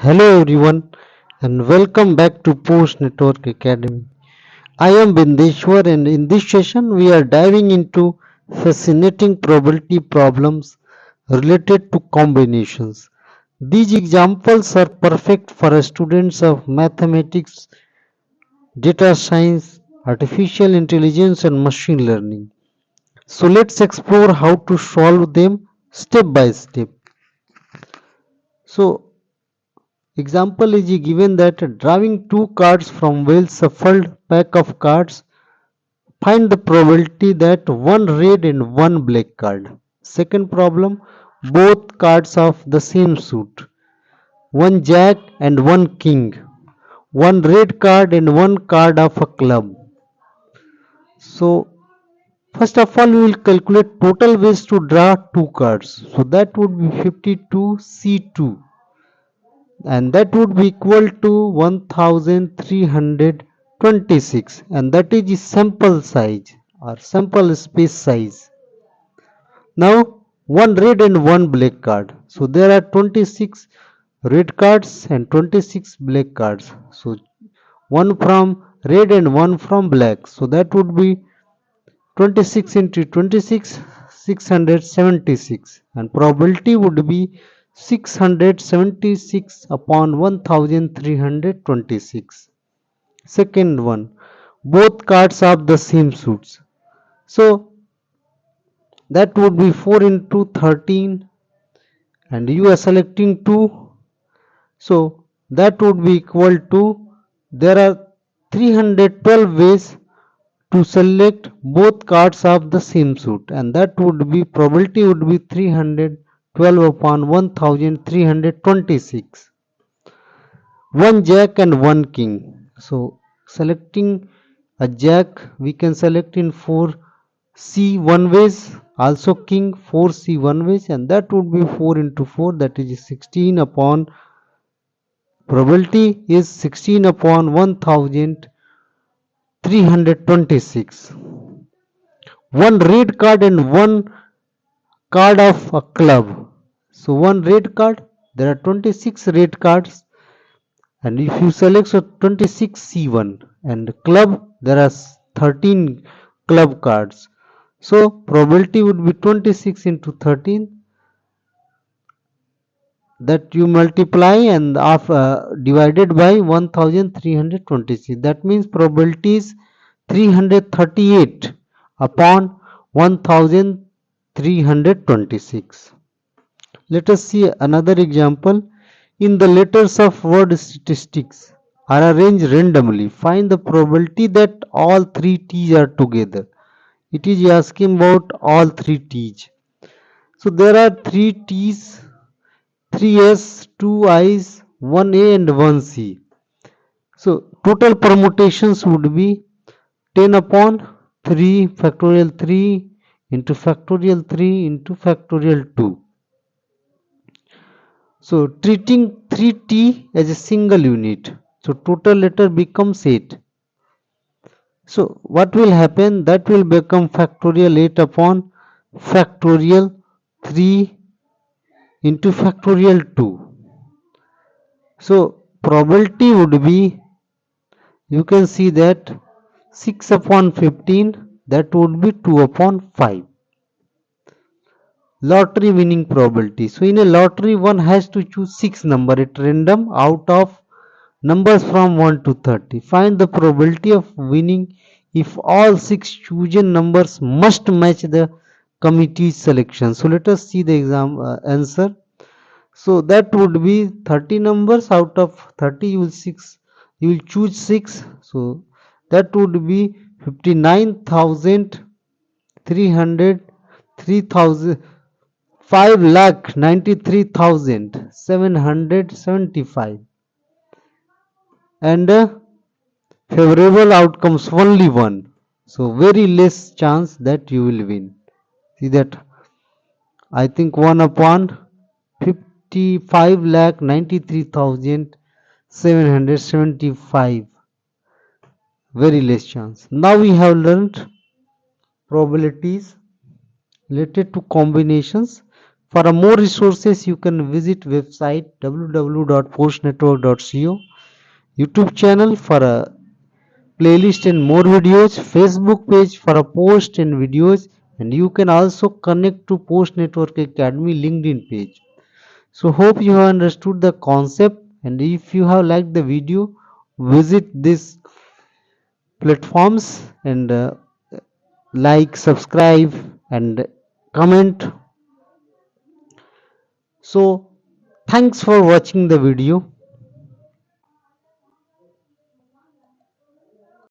Hello everyone and welcome back to Post Network Academy. I am Bindeshwar and in this session we are diving into fascinating probability problems related to combinations. These examples are perfect for students of mathematics, data science, artificial intelligence and machine learning. So let's explore how to solve them step by step. So example is given that drawing two cards from well shuffled pack of cards, find the probability that one red and one black card. Second problem, both cards of the same suit, one jack and one king, one red card and one card of a club. So first of all we will calculate total ways to draw two cards. So that would be 52C2 and that would be equal to 1326 and that is the sample size or sample space size. Now one red and one black card. So there are 26 red cards and 26 black cards. So one from red and one from black. So that would be 26 into 26, 676 and probability would be 676 upon 1326. Second one, both cards have the same suits. So that would be 4 into 13 and you are selecting 2. So that would be equal to, there are 312 ways to select both cards of the same suit and that would be probability would be 312 upon 1326. One jack and one king. So selecting a jack we can select in 4C one ways, also king 4C one ways and that would be 4 into 4 that is 16 upon probability is 16 upon 1326. One red card and one card of a club. So one red card, there are 26 red cards and if you select so 26C1 and club there are 13 club cards. So probability would be 26 into 13 that you multiply and divided by 1326. That means probability is 338 upon 1326. Let us see another example. In the letters of word statistics are arranged randomly. Find the probability that all three T's are together. It is asking about all three T's. So there are three T's, three S, two I's, one A and one C. So total permutations would be 10 upon 3 factorial 3 into factorial 3 into factorial 2. So treating 3t as a single unit. So total letter becomes 8. So what will happen? That will become factorial 8 upon factorial 3 into factorial 2. So probability would be, you can see that 6 upon 15, that would be 2 upon 5. Lottery winning probability. So in a lottery one has to choose 6 number at random out of numbers from 1 to 30. Find the probability of winning if all 6 chosen numbers must match the committee's selection. So let us see the answer. So that would be 30 numbers out of 30 you will choose 6. So that would be 59,300 3,000 5,93,775 and favorable outcomes only one. So very less chance that you will win. See that I think 1 upon 55,93,775. Very less chance. Now we have learned probabilities related to combinations. For more resources, you can visit website www.postnetwork.co, YouTube channel for a playlist and more videos, Facebook page for a post and videos, and you can also connect to Post Network Academy LinkedIn page. So hope you have understood the concept, and if you have liked the video, visit these platforms and like, subscribe and comment. So thanks for watching the video.